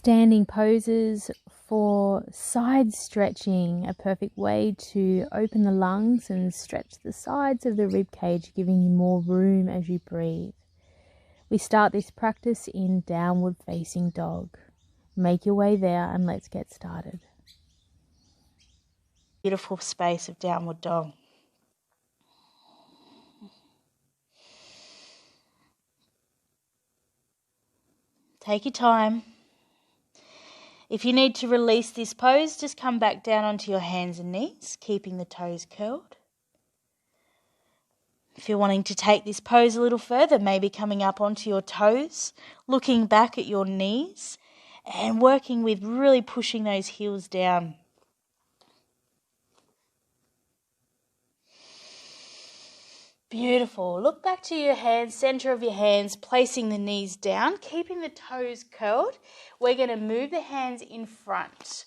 standing poses for side stretching, a perfect way to open the lungs and stretch the sides of the rib cage, giving you more room as you breathe. We start this practice in downward facing dog. Make your way there and let's get started. Beautiful space of downward dog. Take your time. If you need to release this pose, just come back down onto your hands and knees, keeping the toes curled. If you're wanting to take this pose a little further, maybe coming up onto your toes, looking back at your knees, and working with really pushing those heels down. Beautiful. Look back to your hands, center of your hands, placing the knees down, keeping the toes curled. We're going to move the hands in front.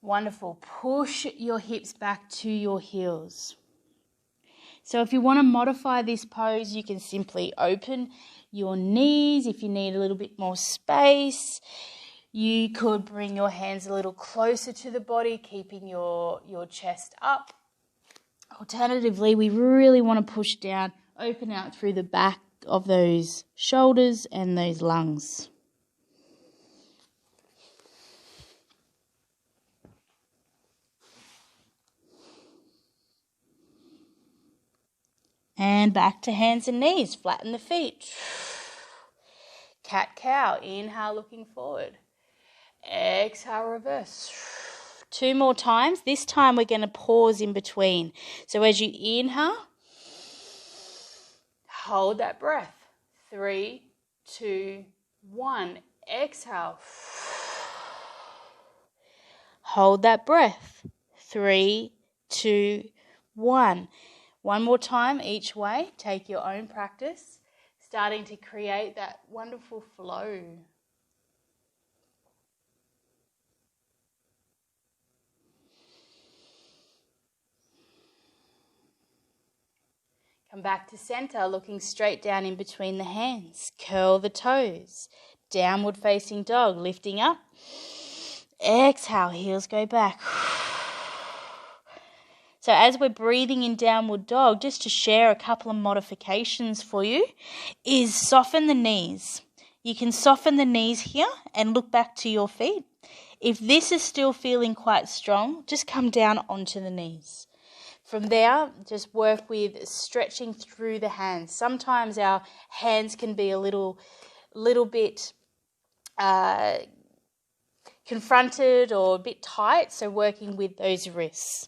Wonderful. Push your hips back to your heels. So if you want to modify this pose, you can simply open your knees. If you need a little bit more space, you could bring your hands a little closer to the body, keeping your chest up. Alternatively, we really want to push down, open out through the back of those shoulders and those lungs. And back to hands and knees, flatten the feet. Cat-cow, inhale looking forward. Exhale, reverse. 2 more times. This time we're going to pause in between. So as you inhale, hold that breath. 3, 2, 1. Exhale. Hold that breath. 3, 2, 1. One more time each way. Take your own practice, starting to create that wonderful flow. Come back to center, looking straight down in between the hands. Curl the toes. Downward facing dog, lifting up. Exhale, heels go back. So as we're breathing in downward dog, just to share a couple of modifications for you, is soften the knees. You can soften the knees here and look back to your feet. If this is still feeling quite strong, just come down onto the knees. From there, just work with stretching through the hands. Sometimes our hands can be a little bit confronted or a bit tight, so working with those wrists.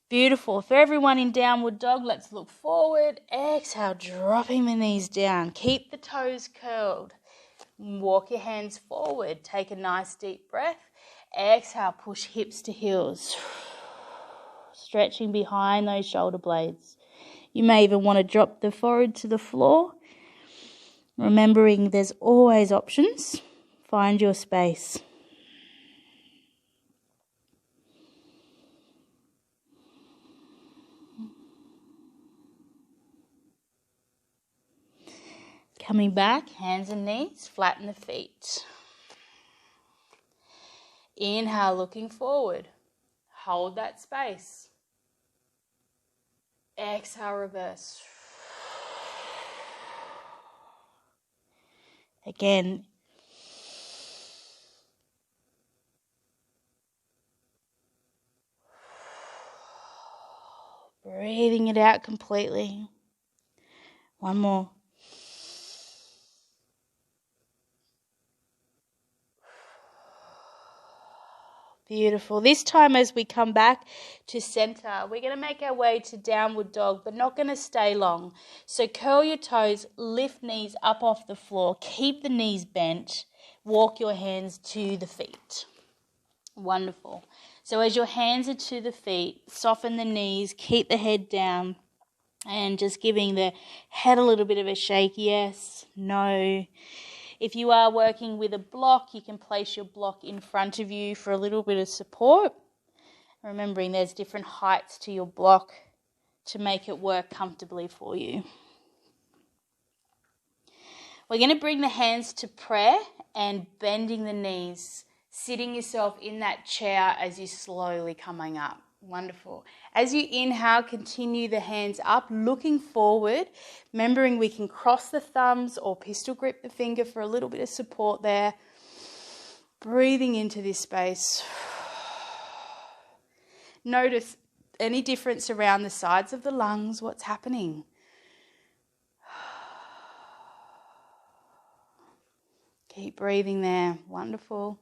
Beautiful. For everyone in downward dog, let's look forward. Exhale, dropping the knees down. Keep the toes curled. Walk your hands forward. Take a nice deep breath. Exhale, push hips to heels. Stretching behind those shoulder blades. You may even want to drop the forehead to the floor. Remembering there's always options. Find your space. Coming back, hands and knees, flatten the feet. Inhale, looking forward. Hold that space. Exhale, reverse. Again. Breathing it out completely. One more. Beautiful. This time as we come back to center, we're going to make our way to downward dog, but not going to stay long. So curl your toes, lift knees up off the floor, keep the knees bent, walk your hands to the feet. Wonderful. So as your hands are to the feet, soften the knees, keep the head down, and just giving the head a little bit of a shake. Yes, no. If you are working with a block, you can place your block in front of you for a little bit of support. Remembering there's different heights to your block to make it work comfortably for you. We're going to bring the hands to prayer and bending the knees, sitting yourself in that chair as you're slowly coming up. Wonderful. As you inhale, continue the hands up, looking forward, remembering we can cross the thumbs or pistol grip the finger for a little bit of support there. Breathing into this space. Notice any difference around the sides of the lungs, what's happening. Keep breathing there. Wonderful.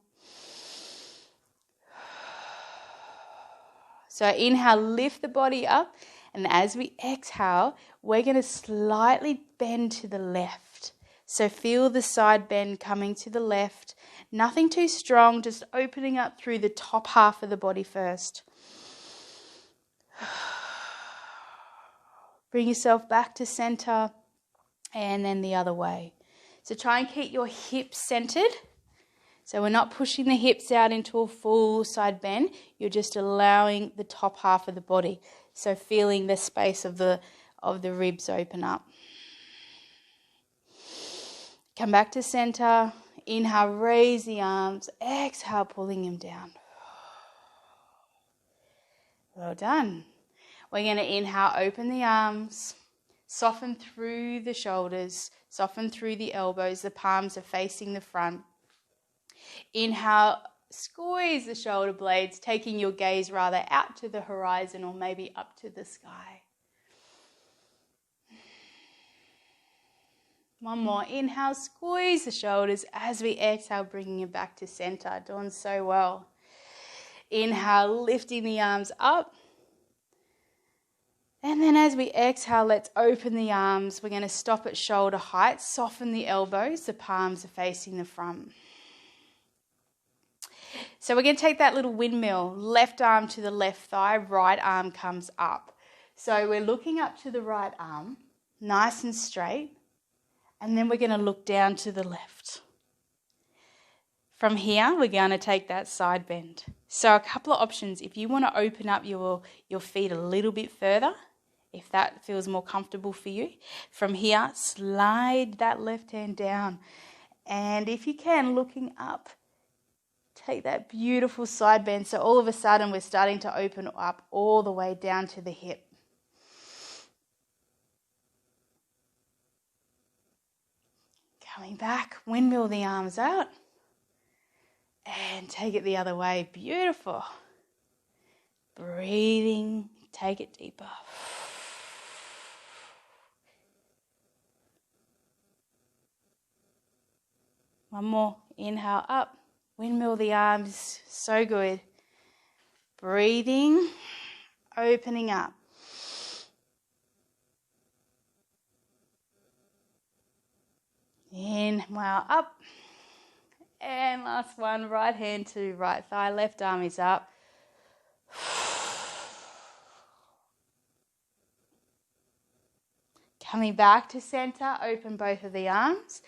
So inhale, lift the body up. And as we exhale, we're going to slightly bend to the left. So feel the side bend coming to the left. Nothing too strong, just opening up through the top half of the body first. Bring yourself back to center and then the other way. So try and keep your hips centered. So we're not pushing the hips out into a full side bend. You're just allowing the top half of the body. So feeling the space of the ribs open up. Come back to center. Inhale, raise the arms. Exhale, pulling them down. Well done. We're going to inhale, open the arms. Soften through the shoulders. Soften through the elbows. The palms are facing the front. Inhale, squeeze the shoulder blades, taking your gaze rather out to the horizon or maybe up to the sky. One more. Inhale, squeeze the shoulders as we exhale, bringing it back to center. Doing so well. Inhale, lifting the arms up. And then as we exhale, let's open the arms. We're going to stop at shoulder height, soften the elbows, the palms are facing the front. So we're going to take that little windmill, left arm to the left thigh, right arm comes up. So we're looking up to the right arm, nice and straight, and then we're going to look down to the left. From here, we're going to take that side bend. So a couple of options. If you want to open up your feet a little bit further, if that feels more comfortable for you. From here, slide that left hand down. And if you can, looking up, take that beautiful side bend. So all of a sudden, we're starting to open up all the way down to the hip. Coming back, windmill the arms out. And take it the other way. Beautiful. Breathing, take it deeper. One more. Inhale up. Windmill the arms. So good. Breathing, opening up. Inhale up. And last one, right hand to right thigh, left arm is up. Coming back to center, open both of the arms.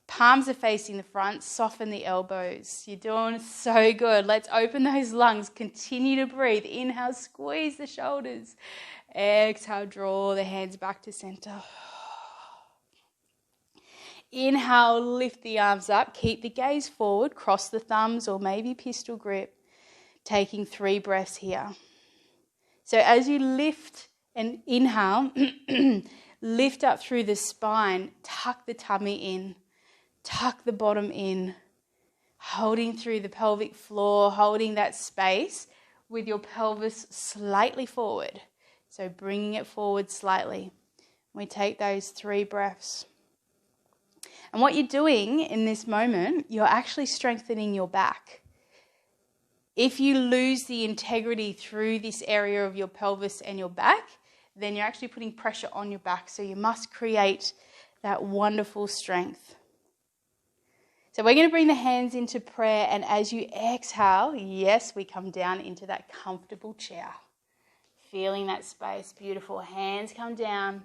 Palms are facing the front, soften the elbows. You're doing so good. Let's open those lungs. Continue to breathe. Inhale, squeeze the shoulders. Exhale, draw the hands back to center. Inhale, lift the arms up. Keep the gaze forward. Cross the thumbs or maybe pistol grip. Taking 3 breaths here. So as you lift and inhale, lift up through the spine. Tuck the tummy in. Tuck the bottom in. Holding through the pelvic floor. Holding that space with your pelvis slightly forward. So bringing it forward slightly. We take those 3 breaths. And what you're doing in this moment, you're actually strengthening your back. If you lose the integrity through this area of your pelvis and your back, then you're actually putting pressure on your back. So you must create that wonderful strength. So we're going to bring the hands into prayer, and as you exhale, yes, we come down into that comfortable chair. Feeling that space, beautiful. Hands come down.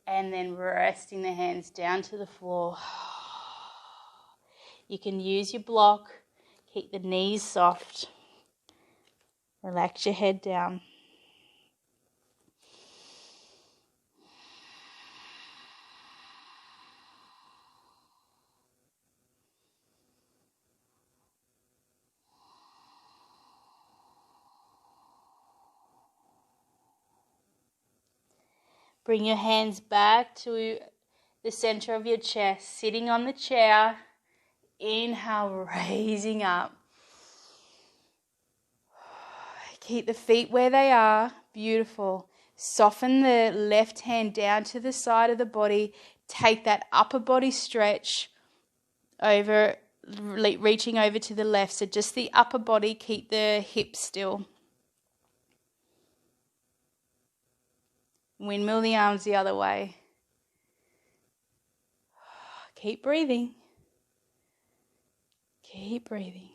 And then resting the hands down to the floor. You can use your block. Keep the knees soft. Relax your head down. Bring your hands back to the center of your chest, sitting on the chair. Inhale, raising up. Keep the feet where they are. Beautiful. Soften the left hand down to the side of the body. Take that upper body stretch over, reaching over to the left. So just the upper body, keep the hips still. Windmill the arms the other way. Keep breathing. Keep breathing.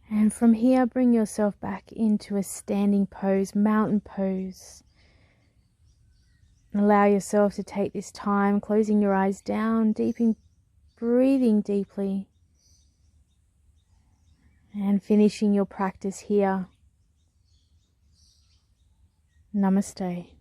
And from here, bring yourself back into a standing pose, mountain pose. Allow yourself to take this time, closing your eyes down, breathing deeply, and finishing your practice here. Namaste.